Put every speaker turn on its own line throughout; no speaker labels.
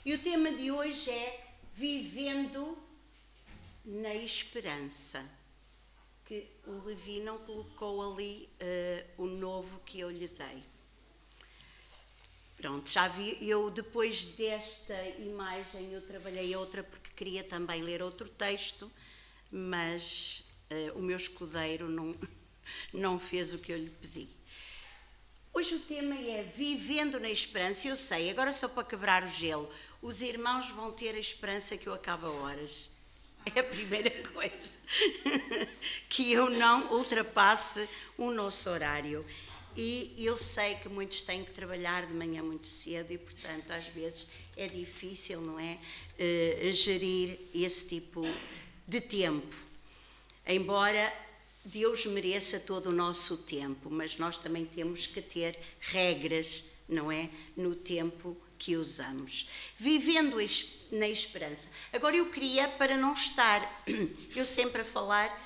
E o tema de hoje é Vivendo na Esperança, que o Levi não colocou ali o novo que eu lhe dei. Pronto, já vi, eu depois desta imagem eu trabalhei outra porque queria também ler outro texto, mas o meu escudeiro não fez o que eu lhe pedi. Hoje o tema é Vivendo na Esperança. Eu sei, agora só para quebrar o gelo, os irmãos vão ter a esperança que eu acabo a horas. É a primeira coisa, que eu não ultrapasse o nosso horário. E eu sei que muitos têm que trabalhar de manhã muito cedo e, portanto, às vezes é difícil, não é, gerir esse tipo de tempo. Embora Deus mereça todo o nosso tempo, mas nós também temos que ter regras, não é, no tempo que usamos. Vivendo na esperança. Agora eu queria, para não estar eu sempre a falar,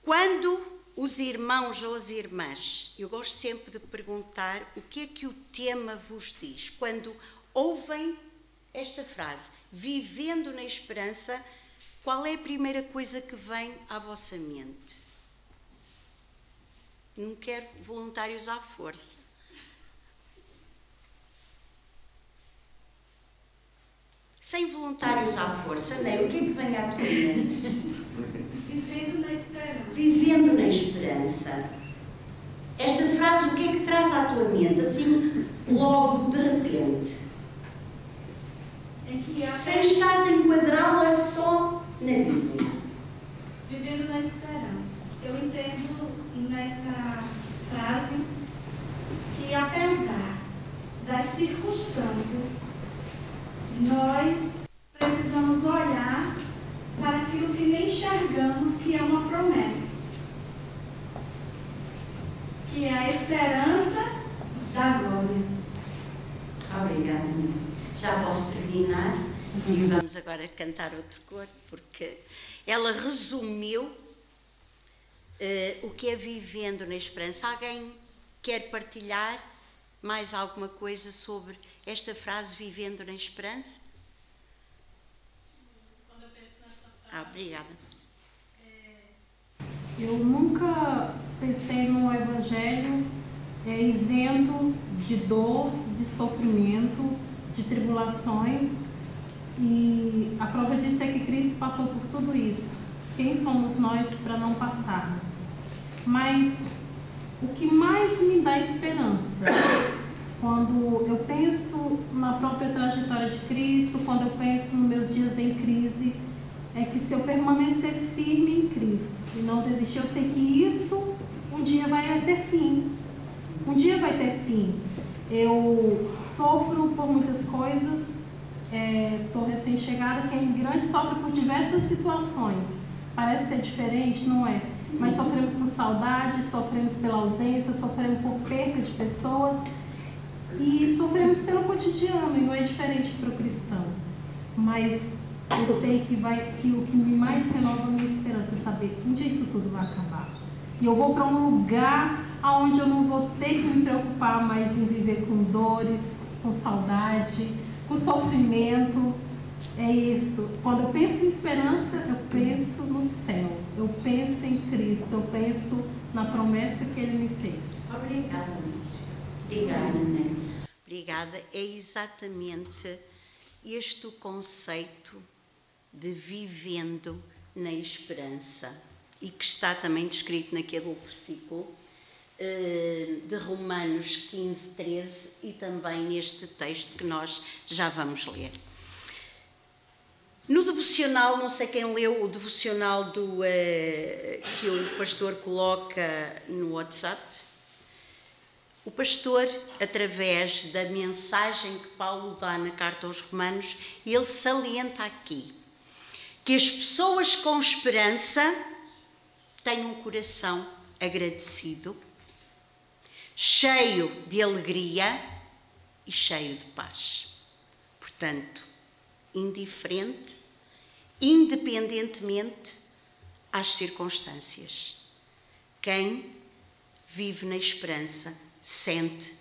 quando os irmãos ou as irmãs, eu gosto sempre de perguntar o que é que o tema vos diz. Quando ouvem esta frase, vivendo na esperança, qual é a primeira coisa que vem à vossa mente? Não quero voluntários à força. Sem voluntários à força, nem o que é que vem à tua mente?
Vivendo na esperança.
Vivendo na esperança. Esta frase, o que é que traz à tua mente? Assim, logo, de repente.
É que
sem estás a enquadrá-la só na Bíblia.
Vivendo na esperança. Eu entendo nessa frase que, apesar das circunstâncias, nós precisamos olhar para aquilo que nem enxergamos, que é uma promessa, que é a esperança da glória.
Obrigada. Já posso terminar e vamos agora cantar outro coro, porque ela resumiu o que é vivendo na esperança. Alguém quer partilhar mais alguma coisa sobre esta frase, vivendo na esperança?
Quando eu penso nessa frase...
Obrigada.
Eu nunca pensei no Evangelho isento de dor, de sofrimento, de tribulações, e a prova disso é que Cristo passou por tudo isso. Quem somos nós para não passarmos? Mas o que mais me dá esperança, quando eu penso na própria trajetória de Cristo, quando eu penso nos meus dias em crise, é que se eu permanecer firme em Cristo e não desistir, eu sei que isso um dia vai ter fim. Um dia vai ter fim. Eu sofro por muitas coisas, estou recém-chegada, que é imigrante, sofre por diversas situações. Parece ser diferente, não é? Mas sofremos por saudade, sofremos pela ausência, sofremos por perda de pessoas e sofremos pelo cotidiano, e não é diferente para o cristão. Mas eu sei que o que mais renova a minha esperança é saber que um dia isso tudo vai acabar. E eu vou para um lugar onde eu não vou ter que me preocupar mais em viver com dores, com saudade, com sofrimento. É isso. Quando eu penso em esperança, eu penso no céu. Eu penso em Cristo. Eu penso na promessa que Ele me fez.
Obrigada, Lícia. Obrigada, Né? Obrigada. É exatamente este o conceito de vivendo na esperança, e que está também descrito naquele versículo de Romanos 15, 13, e também neste texto que nós já vamos ler. No devocional, não sei quem leu o devocional que o pastor coloca no WhatsApp. O pastor, através da mensagem que Paulo dá na carta aos Romanos, ele salienta aqui que as pessoas com esperança têm um coração agradecido, cheio de alegria e cheio de paz. Portanto, indiferente, independentemente às circunstâncias. Quem vive na esperança sente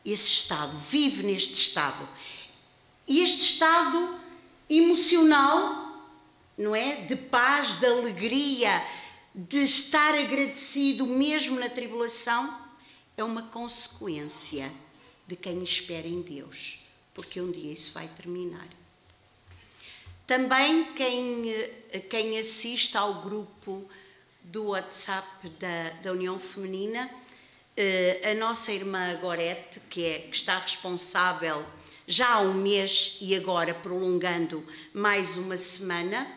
esse estado, vive neste estado. este estado emocional, não é? De paz, de alegria, de estar agradecido mesmo na tribulação, é uma consequência de quem espera em Deus, porque um dia isso vai terminar. Também quem assiste ao grupo do WhatsApp da União Feminina, a nossa irmã Gorete, que está responsável já há um mês e agora prolongando mais uma semana,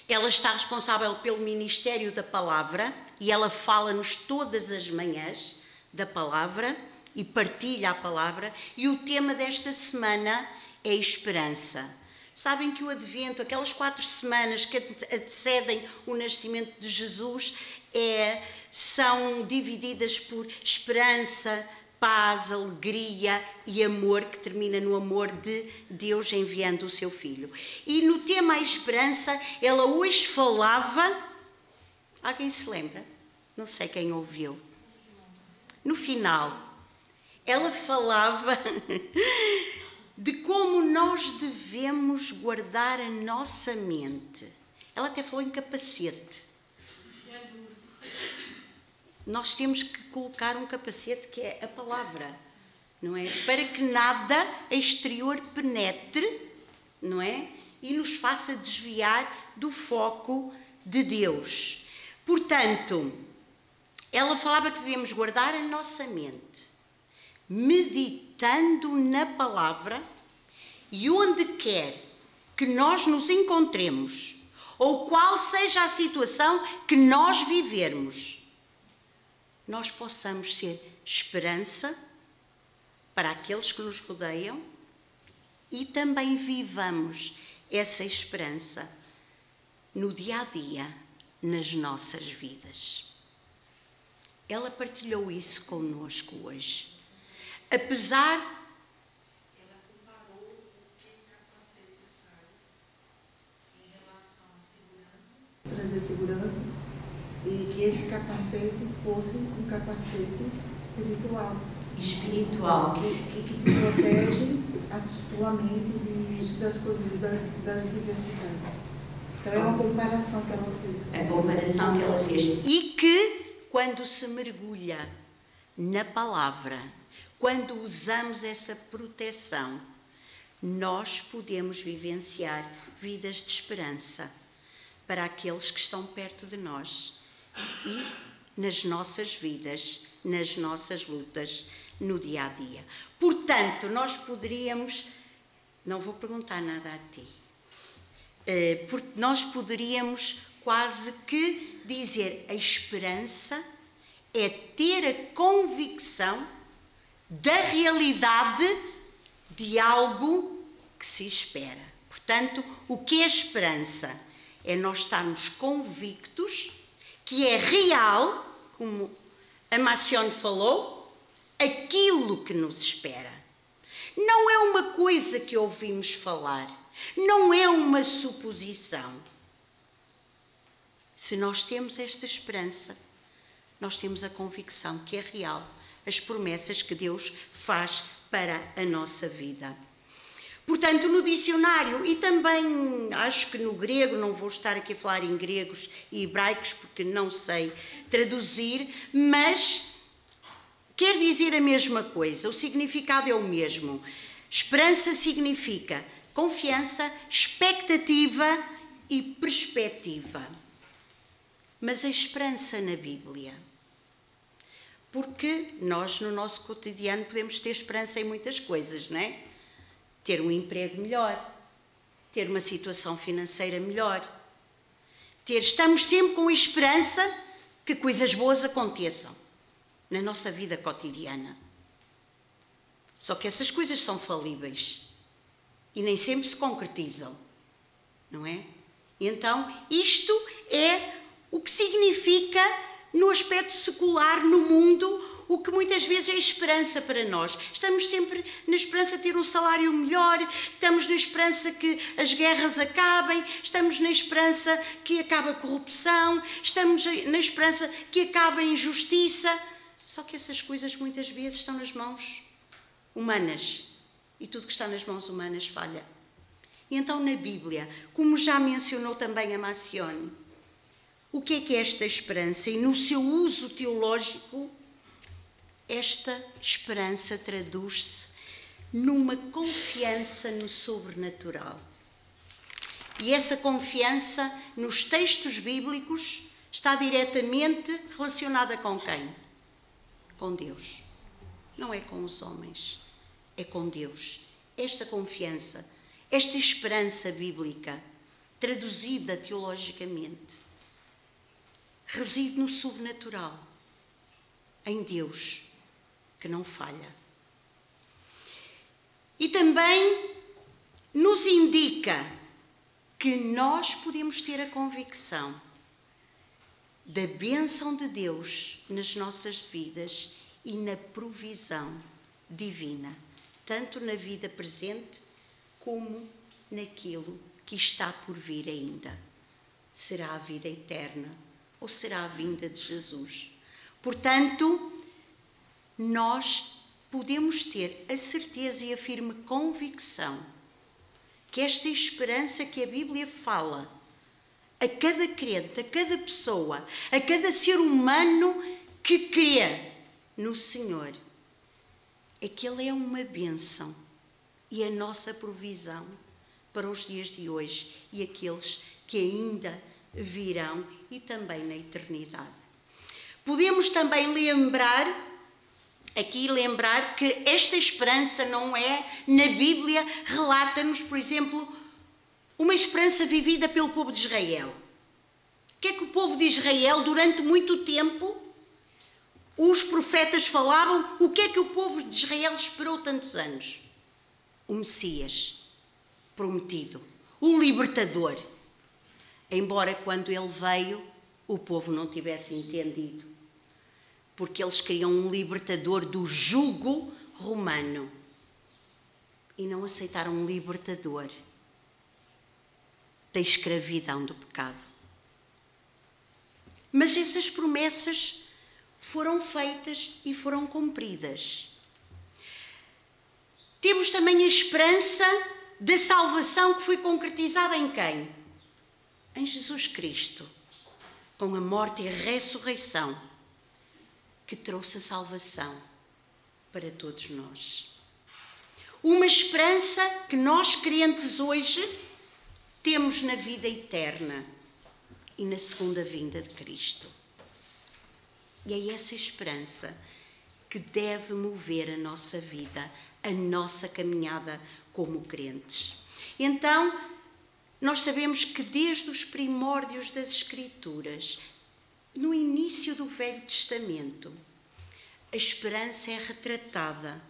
ela está responsável pelo Ministério da Palavra e ela fala-nos todas as manhãs da Palavra e partilha a Palavra, e o tema desta semana é esperança. Sabem que o Advento, aquelas 4 semanas que antecedem o nascimento de Jesus, são divididas por esperança, paz, alegria e amor, que termina no amor de Deus enviando o seu Filho. E no tema a esperança, ela hoje falava... Alguém se lembra? Não sei quem ouviu. No final, ela falava... de como nós devemos guardar a nossa mente. Ela até falou em capacete. Nós temos que colocar um capacete, que é a palavra, não é? Para que nada exterior penetre, não é? E nos faça desviar do foco de Deus. Portanto, ela falava que devemos guardar a nossa mente, meditando na palavra, e onde quer que nós nos encontremos, ou qual seja a situação que nós vivermos, nós possamos ser esperança para aqueles que nos rodeiam e também vivamos essa esperança no dia a dia, nas nossas vidas. Ela partilhou isso connosco hoje. Apesar...
Ela comparou o que o capacete faz em relação à segurança, trazer segurança, e que esse capacete fosse um capacete espiritual.
Espiritual.
Que te protege a tua mente das coisas, das diversidades. Então é uma comparação que ela fez.
A comparação que ela fez. E que, quando se mergulha na palavra, quando usamos essa proteção, nós podemos vivenciar vidas de esperança para aqueles que estão perto de nós e nas nossas vidas, nas nossas lutas, no dia a dia. Portanto, nós poderíamos... Não vou perguntar nada a ti. Porque nós poderíamos quase que dizer: a esperança é ter a convicção da realidade de algo que se espera. Portanto, o que é esperança? É nós estarmos convictos que é real, como a Macione falou, aquilo que nos espera. Não é uma coisa que ouvimos falar, não é uma suposição. Se nós temos esta esperança, nós temos a convicção que é real, as promessas que Deus faz para a nossa vida. Portanto, no dicionário, e também acho que no grego, não vou estar aqui a falar em gregos e hebraicos porque não sei traduzir, mas quer dizer a mesma coisa, o significado é o mesmo. Esperança significa confiança, expectativa e perspectiva. Mas a esperança na Bíblia, porque nós no nosso cotidiano podemos ter esperança em muitas coisas, não é? Ter um emprego melhor, ter uma situação financeira melhor, estamos sempre com a esperança que coisas boas aconteçam na nossa vida cotidiana. Só que essas coisas são falíveis e nem sempre se concretizam, não é? E então, isto é o que significa, no aspecto secular, no mundo, o que muitas vezes é esperança para nós. Estamos sempre na esperança de ter um salário melhor, estamos na esperança que as guerras acabem, estamos na esperança que acabe a corrupção, estamos na esperança que acabe a injustiça. Só que essas coisas muitas vezes estão nas mãos humanas e tudo que está nas mãos humanas falha. E então na Bíblia, como já mencionou também a Marcione, o que é esta esperança? E no seu uso teológico, esta esperança traduz-se numa confiança no sobrenatural. E essa confiança nos textos bíblicos está diretamente relacionada com quem? Com Deus. Não é com os homens, é com Deus. Esta confiança, esta esperança bíblica, traduzida teologicamente, reside no sobrenatural, em Deus, que não falha. E também nos indica que nós podemos ter a convicção da bênção de Deus nas nossas vidas e na provisão divina, tanto na vida presente como naquilo que está por vir ainda. Será a vida eterna ou será a vinda de Jesus? Portanto, nós podemos ter a certeza e a firme convicção que esta esperança que a Bíblia fala a cada crente, a cada pessoa, a cada ser humano que crê no Senhor, é que Ele é uma bênção e a nossa provisão para os dias de hoje e aqueles que ainda virão e também na eternidade. Podemos também lembrar que esta esperança não é, na Bíblia, relata-nos, por exemplo, uma esperança vivida pelo povo de Israel. O que é que o povo de Israel, durante muito tempo, os profetas falavam, o que é que o povo de Israel esperou tantos anos? O Messias prometido, o libertador. Embora quando ele veio, o povo não tivesse entendido, porque eles queriam um libertador do jugo romano e não aceitaram um libertador da escravidão do pecado. Mas essas promessas foram feitas e foram cumpridas. Temos também a esperança da salvação que foi concretizada em quem? Em Jesus Cristo, com a morte e a ressurreição, que trouxe a salvação para todos nós. Uma esperança que nós crentes hoje temos na vida eterna e na segunda vinda de Cristo. E é essa esperança que deve mover a nossa vida, a nossa caminhada como crentes. Então, nós sabemos que desde os primórdios das Escrituras, no início do Velho Testamento, a esperança é retratada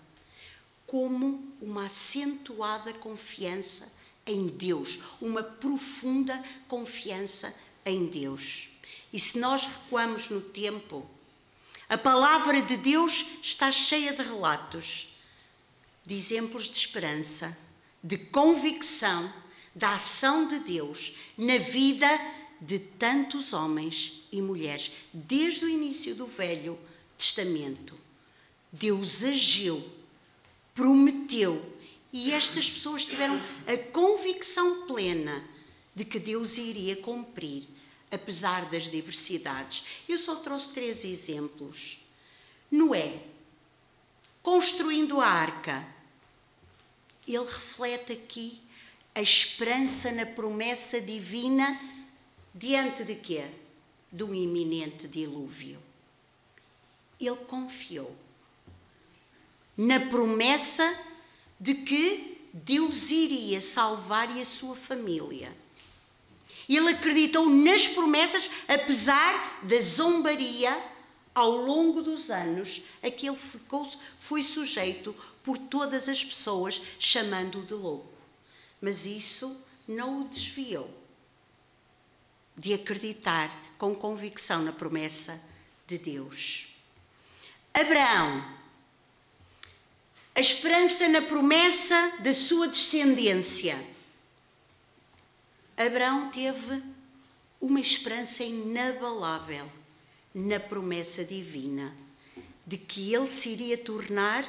como uma acentuada confiança em Deus, uma profunda confiança em Deus. E se nós recuamos no tempo, a palavra de Deus está cheia de relatos, de exemplos de esperança, de convicção da ação de Deus na vida de tantos homens e mulheres. Desde o início do Velho Testamento, Deus agiu, prometeu, e estas pessoas tiveram a convicção plena de que Deus iria cumprir, apesar das diversidades. Eu só trouxe 3 exemplos. Noé, construindo a arca, ele reflete aqui a esperança na promessa divina diante de quê? De um iminente dilúvio. Ele confiou na promessa de que Deus iria salvar e a sua família. Ele acreditou nas promessas, apesar da zombaria ao longo dos anos a que ele foi sujeito por todas as pessoas, chamando-o de louco. Mas isso não o desviou de acreditar com convicção na promessa de Deus. Abraão, a esperança na promessa da sua descendência. Abraão teve uma esperança inabalável na promessa divina de que ele se iria tornar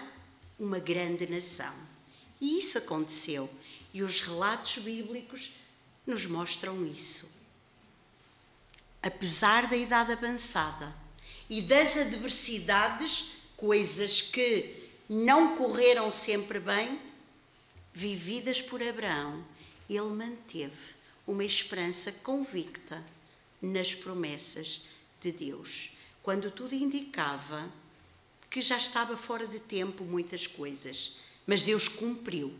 uma grande nação. E isso aconteceu. E os relatos bíblicos nos mostram isso. Apesar da idade avançada e das adversidades, coisas que não correram sempre bem, vividas por Abraão, ele manteve uma esperança convicta nas promessas de Deus, quando tudo indicava que já estava fora de tempo muitas coisas, mas Deus cumpriu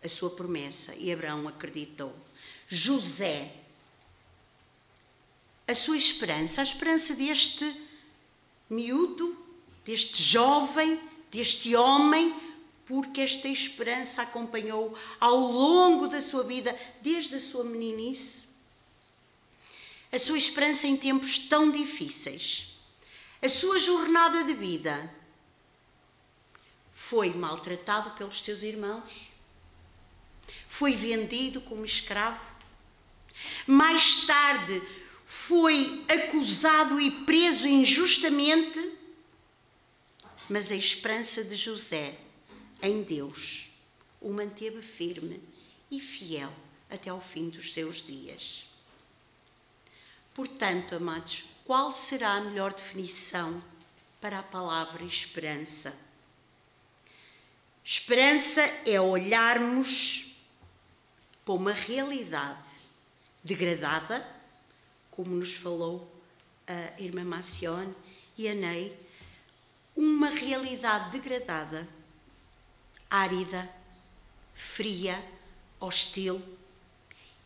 a sua promessa e Abraão acreditou. José, a sua esperança, a esperança deste miúdo, deste jovem, deste homem, porque esta esperança acompanhou ao longo da sua vida, desde a sua meninice, a sua esperança em tempos tão difíceis. A sua jornada de vida foi maltratado pelos seus irmãos, foi vendido como escravo, mais tarde foi acusado e preso injustamente, mas a esperança de José em Deus o manteve firme e fiel até ao fim dos seus dias. Portanto, amados, qual será a melhor definição para a palavra esperança? Esperança é olharmos para uma realidade degradada, como nos falou a irmã Macione e a Ney, uma realidade degradada, árida, fria, hostil,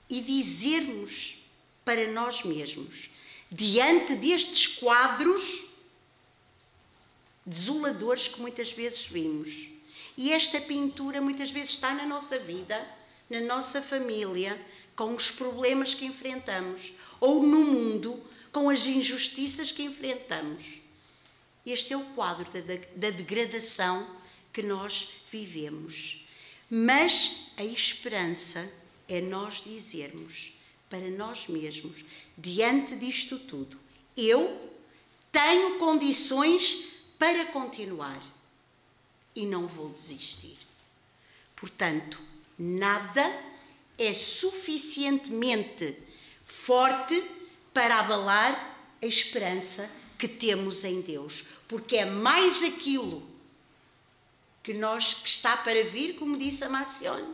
e dizermos para nós mesmos, diante destes quadros desoladores que muitas vezes vimos, e esta pintura muitas vezes está na nossa vida, na nossa família, com os problemas que enfrentamos, ou no mundo, com as injustiças que enfrentamos. Este é o quadro da degradação que nós vivemos. Mas a esperança é nós dizermos para nós mesmos, diante disto tudo, eu tenho condições para continuar e não vou desistir. Portanto, nada é suficientemente forte para abalar a esperança que temos em Deus, porque é mais aquilo que está para vir, como disse a Marcione,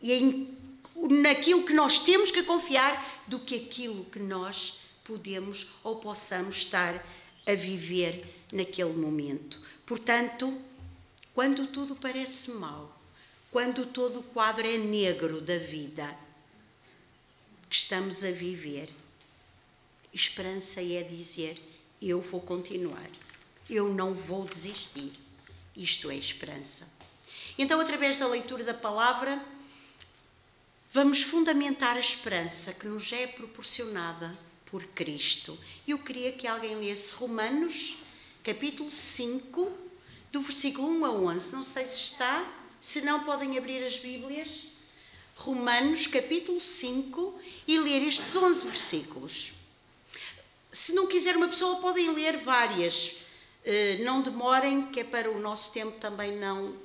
e naquilo que nós temos que confiar, do que aquilo que nós podemos ou possamos estar a viver naquele momento. Portanto, quando tudo parece mau, quando todo o quadro é negro da vida que estamos a viver, esperança é dizer, eu vou continuar, eu não vou desistir. Isto é esperança. Então, através da leitura da palavra, vamos fundamentar a esperança que nos é proporcionada por Cristo. Eu queria que alguém lesse Romanos, capítulo 5, do versículo 1 a 11. Não sei se está, se não podem abrir as Bíblias. Romanos, capítulo 5, e ler estes 11 versículos. Se não quiser uma pessoa, podem ler várias. Não demorem, que é para o nosso tempo também não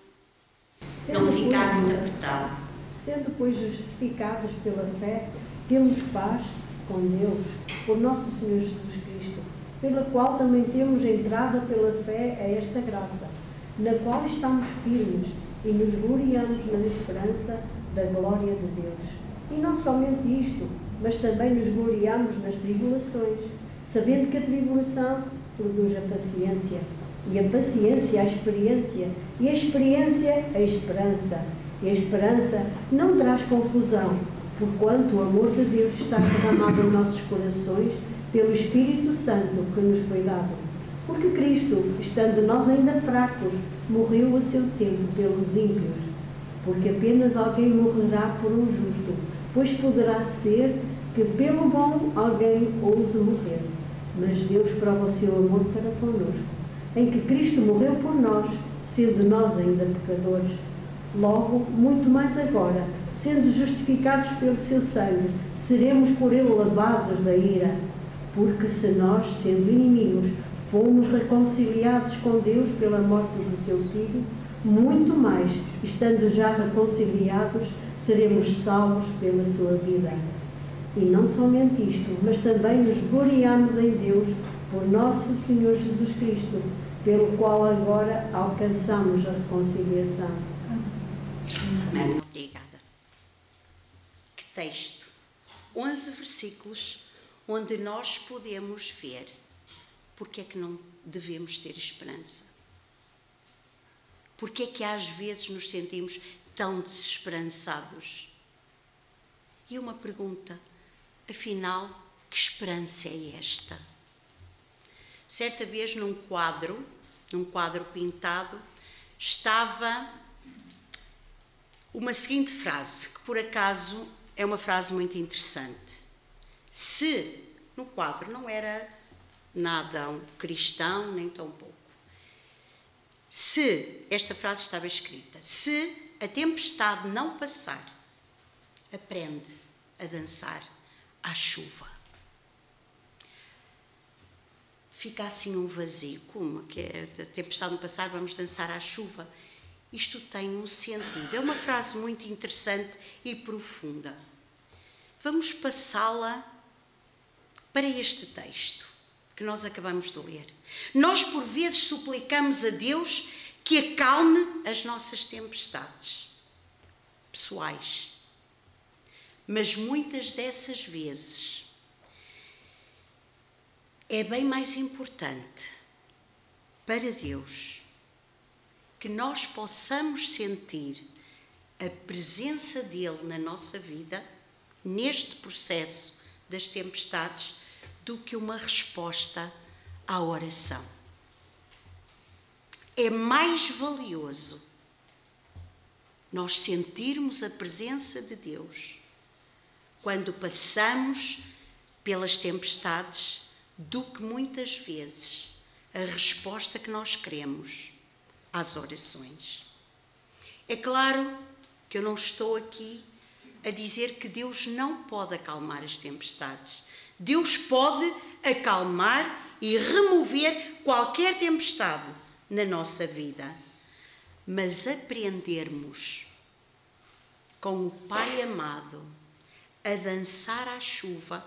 ficar muito apertado.
Sendo, pois, justificados pela fé, temos paz com Deus, por nosso Senhor Jesus Cristo, pela qual também temos entrada pela fé a esta graça, na qual estamos firmes e nos gloriamos na esperança da glória de Deus. E não somente isto, mas também nos gloriamos nas tribulações, sabendo que a tribulação produz a paciência, e a paciência a experiência, e a experiência a esperança. E a esperança não traz confusão, porquanto o amor de Deus está derramado em nossos corações pelo Espírito Santo que nos foi dado. Porque Cristo, estando nós ainda fracos, morreu a seu tempo pelos ímpios. Porque apenas alguém morrerá por um justo, pois poderá ser que pelo bom alguém ouse morrer. Mas Deus prova o seu amor para connosco, em que Cristo morreu por nós, sendo nós ainda pecadores. Logo, muito mais agora, sendo justificados pelo seu sangue, seremos por ele lavados da ira. Porque se nós, sendo inimigos, fomos reconciliados com Deus pela morte do seu Filho, muito mais, estando já reconciliados, seremos salvos pela sua vida. E não somente isto, mas também nos gloriamos em Deus por nosso Senhor Jesus Cristo, pelo qual agora alcançamos a reconciliação.
Amém. Obrigada. Que texto! 11 versículos onde nós podemos ver porque é que não devemos ter esperança. Porque é que às vezes nos sentimos tão desesperançados? E uma pergunta, afinal, que esperança é esta? Certa vez num quadro pintado, estava uma seguinte frase, que por acaso é uma frase muito interessante. Se, no quadro não era nada cristão, nem tão pouco. Se, esta frase estava escrita, se a tempestade não passar, aprende a dançar à chuva. Fica assim um vazio, como que a tempestade não passar, vamos dançar à chuva. Isto tem um sentido, é uma frase muito interessante e profunda. Vamos passá-la para este texto que nós acabamos de ler. Nós, por vezes, suplicamos a Deus que acalme as nossas tempestades pessoais. Mas muitas dessas vezes é bem mais importante para Deus que nós possamos sentir a presença dele na nossa vida, neste processo das tempestades, do que uma resposta à oração. É mais valioso nós sentirmos a presença de Deus quando passamos pelas tempestades do que muitas vezes a resposta que nós queremos às orações. É claro que eu não estou aqui a dizer que Deus não pode acalmar as tempestades. Deus pode acalmar e remover qualquer tempestade na nossa vida. Mas aprendermos com o Pai amado a dançar à chuva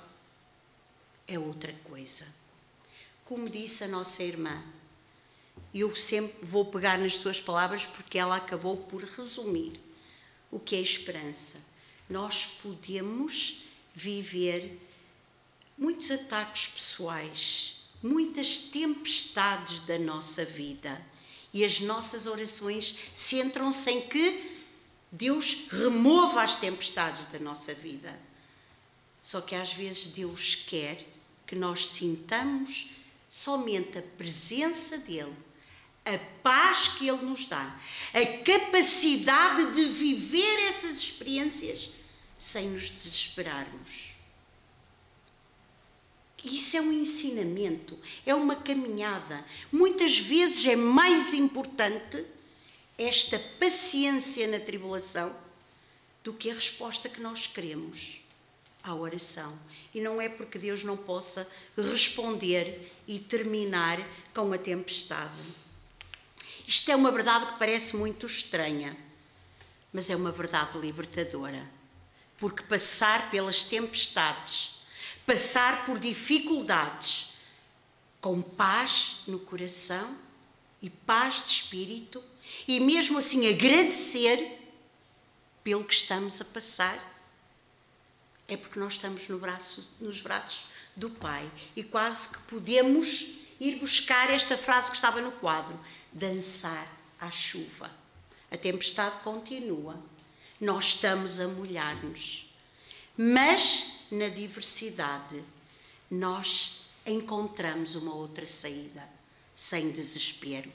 é outra coisa. Como disse a nossa irmã, eu sempre vou pegar nas suas palavras porque ela acabou por resumir o que é esperança. Nós podemos viver muitos ataques pessoais, muitas tempestades da nossa vida e as nossas orações centram-se em que Deus remova as tempestades da nossa vida. Só que às vezes Deus quer que nós sintamos somente a presença dele, a paz que ele nos dá, a capacidade de viver essas experiências sem nos desesperarmos. Isso é um ensinamento, é uma caminhada. Muitas vezes é mais importante esta paciência na tribulação do que a resposta que nós queremos à oração. E não é porque Deus não possa responder e terminar com a tempestade. Isto é uma verdade que parece muito estranha, mas é uma verdade libertadora. Porque passar pelas tempestades, passar por dificuldades, com paz no coração e paz de espírito, e mesmo assim agradecer pelo que estamos a passar, é porque nós estamos nos braços do Pai. E quase que podemos ir buscar esta frase que estava no quadro: dançar à chuva. A tempestade continua, nós estamos a molhar-nos, mas na diversidade nós encontramos uma outra saída, sem desespero.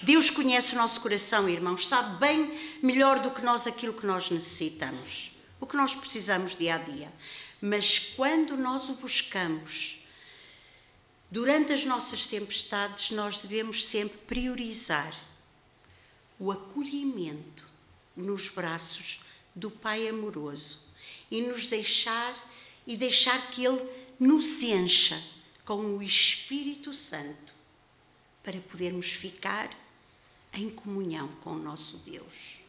Deus conhece o nosso coração, irmãos, sabe bem melhor do que nós aquilo que nós necessitamos, o que nós precisamos dia a dia. Mas quando nós o buscamos, durante as nossas tempestades, nós devemos sempre priorizar o acolhimento nos braços do Pai amoroso e deixar que Ele nos encha com o Espírito Santo para podermos ficar em comunhão com o nosso Deus.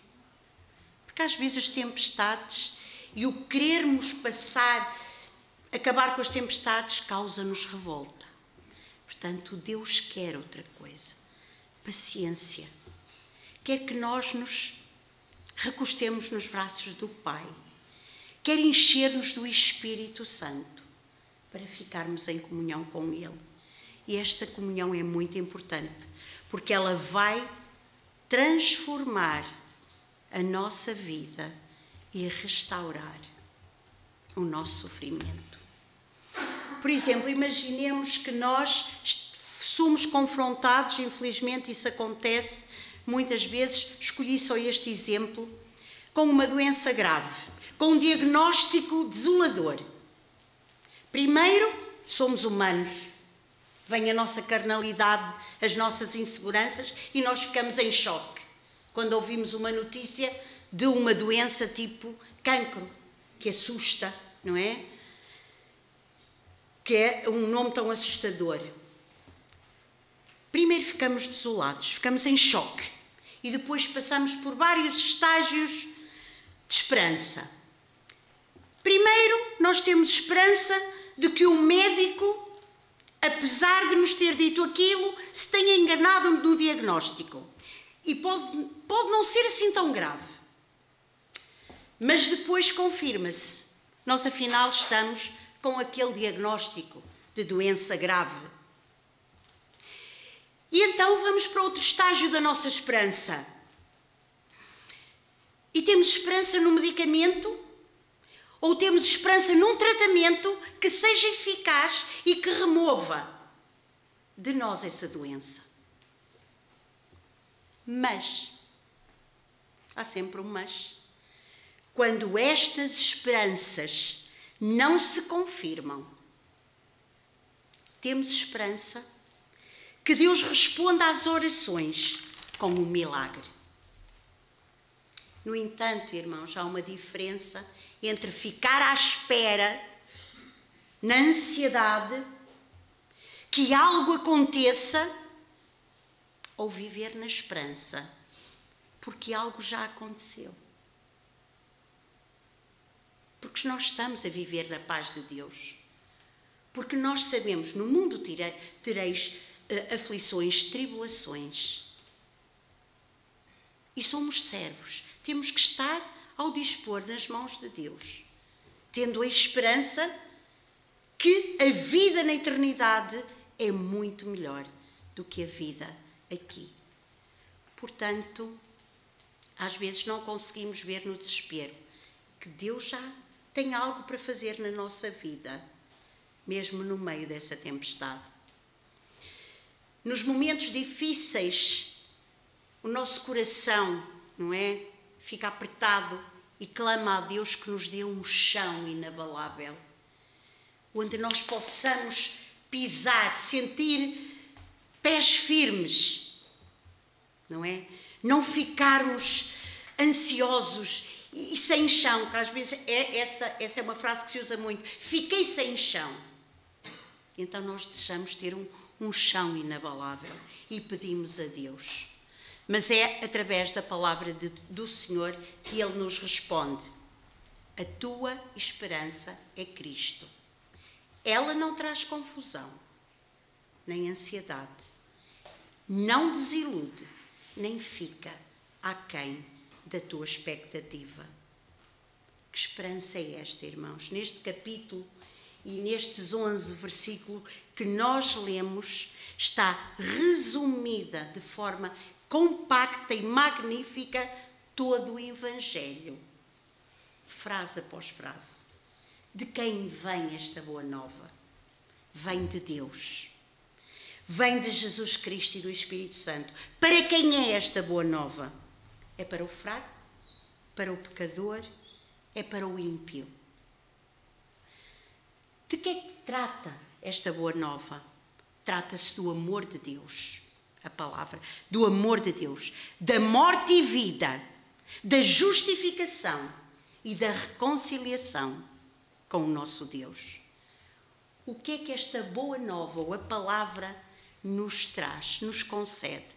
Porque às vezes as tempestades e o querermos acabar com as tempestades, causa-nos revolta. Portanto, Deus quer outra coisa, paciência. Quer que nós nos recostemos nos braços do Pai. Quer encher-nos do Espírito Santo para ficarmos em comunhão com Ele. E esta comunhão é muito importante, porque ela vai transformar a nossa vida e restaurar o nosso sofrimento. Por exemplo, imaginemos que nós somos confrontados, infelizmente isso acontece muitas vezes, escolhi só este exemplo, com uma doença grave, com um diagnóstico desolador. Primeiro, somos humanos, vem a nossa carnalidade, as nossas inseguranças e nós ficamos em choque quando ouvimos uma notícia de uma doença tipo cancro, que assusta, não é? Que é um nome tão assustador. Primeiro ficamos desolados, ficamos em choque e depois passamos por vários estágios de esperança. Primeiro, nós temos esperança de que o médico, apesar de nos ter dito aquilo, se tenha enganado no diagnóstico. E pode não ser assim tão grave. Mas depois confirma-se. Nós, afinal, estamos com aquele diagnóstico de doença grave. E então vamos para outro estágio da nossa esperança. E temos esperança no medicamento ou temos esperança num tratamento que seja eficaz e que remova de nós essa doença. Mas, há sempre um mas, quando estas esperanças não se confirmam, temos esperança que Deus responda às orações com um milagre. No entanto, irmãos, há uma diferença entre ficar à espera, na ansiedade, que algo aconteça, ou viver na esperança, porque algo já aconteceu. Porque nós estamos a viver na paz de Deus. Porque nós sabemos, no mundo tereis aflições, tribulações. E somos servos. Temos que estar ao dispor nas mãos de Deus, tendo a esperança que a vida na eternidade é muito melhor do que a vida aqui. Portanto, às vezes não conseguimos ver no desespero que Deus já tem algo para fazer na nossa vida, mesmo no meio dessa tempestade. Nos momentos difíceis, o nosso coração, não é? Fica apertado e clama a Deus que nos dê um chão inabalável, onde nós possamos pisar, sentir pés firmes, não é? Não ficarmos ansiosos e sem chão, que às vezes essa é uma frase que se usa muito. Fiquei sem chão. Então nós desejamos ter um chão inabalável e pedimos a Deus. Mas é através da palavra do Senhor que Ele nos responde. A tua esperança é Cristo. Ela não traz confusão, nem ansiedade. Não desilude, nem fica aquém da tua expectativa. Que esperança é esta, irmãos? Neste capítulo e nestes 11 versículos que nós lemos, está resumida de forma compacta e magnífica todo o Evangelho, frase após frase. De quem vem esta boa nova? Vem de Deus. Vem de Jesus Cristo e do Espírito Santo. Para quem é esta boa nova? É para o fraco? Para o pecador? É para o ímpio? De que é que trata esta boa nova? Trata-se do amor de Deus. A palavra, do amor de Deus, da morte e vida, da justificação e da reconciliação com o nosso Deus. O que é que esta boa nova, ou a palavra, nos traz, nos concede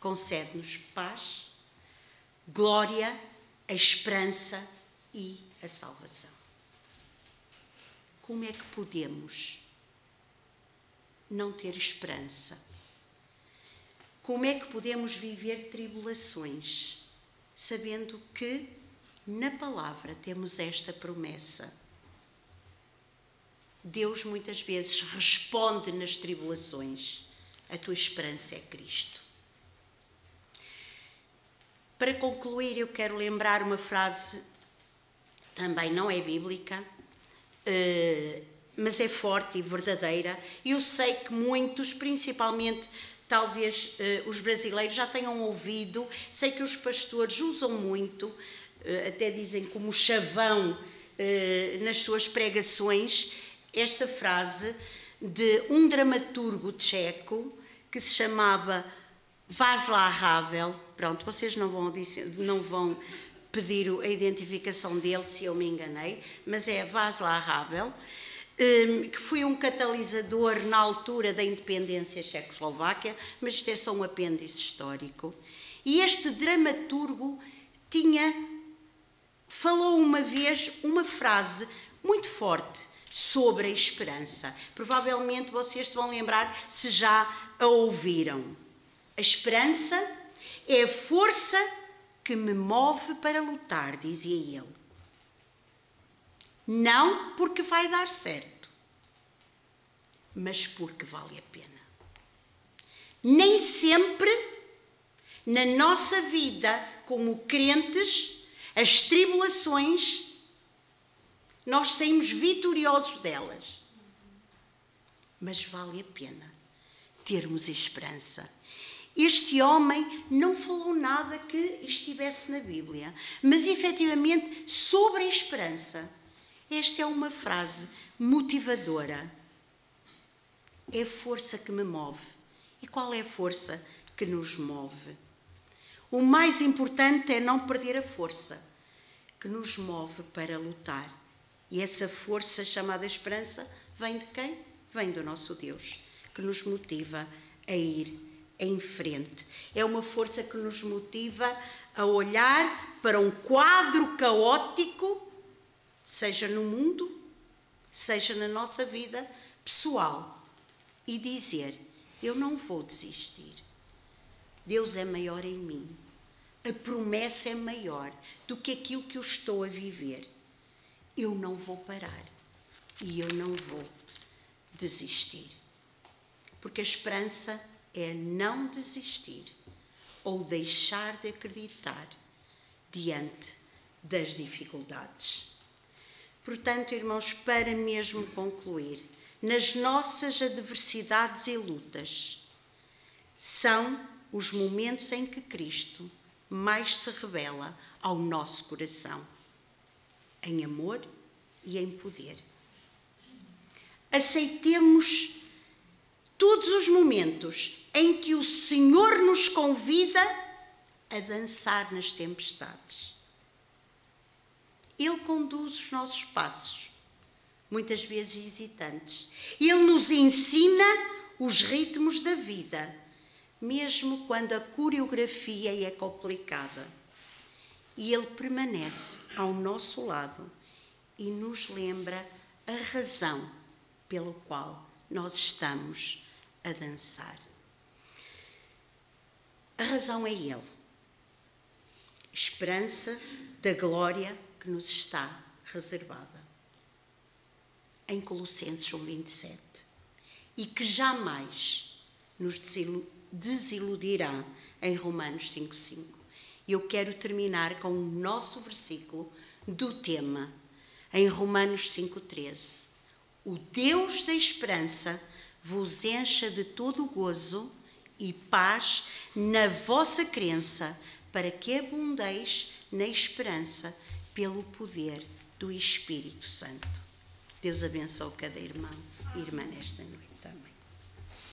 concede-nos paz, glória, a esperança e a salvação. Como é que podemos não ter esperança? Como é que podemos viver tribulações, sabendo que na palavra temos esta promessa? Deus muitas vezes responde nas tribulações. A tua esperança é Cristo. Para concluir, eu quero lembrar uma frase, também não é bíblica, mas é forte e verdadeira. Eu sei que muitos, principalmente talvez os brasileiros, já tenham ouvido, sei que os pastores usam muito, até dizem como chavão nas suas pregações, esta frase de um dramaturgo tcheco que se chamava Václav Havel. Pronto, vocês não vão pedir a identificação dele se eu me enganei, mas é Václav Havel, que foi um catalisador na altura da independência tchecoslováquia, mas isto é só um apêndice histórico. E este dramaturgo falou uma vez uma frase muito forte sobre a esperança. Provavelmente vocês se vão lembrar se já a ouviram. A esperança é a força que me move para lutar, dizia ele. Não porque vai dar certo, mas porque vale a pena. Nem sempre na nossa vida, como crentes, as tribulações, nós saímos vitoriosos delas. Mas vale a pena termos esperança. Este homem não falou nada que estivesse na Bíblia, mas efetivamente sobre a esperança. Esta é uma frase motivadora. É a força que me move. E qual é a força que nos move? O mais importante é não perder a força que nos move para lutar. E essa força chamada esperança vem de quem? Vem do nosso Deus, que nos motiva a ir em frente. É uma força que nos motiva a olhar para um quadro caótico, seja no mundo, seja na nossa vida pessoal, e dizer: eu não vou desistir. Deus é maior em mim. A promessa é maior do que aquilo que eu estou a viver. Eu não vou parar e eu não vou desistir. Porque a esperança é não desistir ou deixar de acreditar diante das dificuldades. Portanto, irmãos, para mesmo concluir, nas nossas adversidades e lutas, são os momentos em que Cristo mais se revela ao nosso coração, em amor e em poder. Aceitemos todos os momentos em que o Senhor nos convida a dançar nas tempestades. Ele conduz os nossos passos, muitas vezes hesitantes. Ele nos ensina os ritmos da vida, mesmo quando a coreografia é complicada. E Ele permanece ao nosso lado e nos lembra a razão pela qual nós estamos a dançar. A razão é Ele. Esperança da glória que nos está reservada. Em Colossenses 1:27. E que jamais nos desiludirá em Romanos 5:5. Eu quero terminar com o nosso versículo do tema, em Romanos 5:13. O Deus da esperança vos encha de todo o gozo e paz na vossa crença, para que abundeis na esperança pelo poder do Espírito Santo. Deus abençoe cada irmão e irmã nesta noite.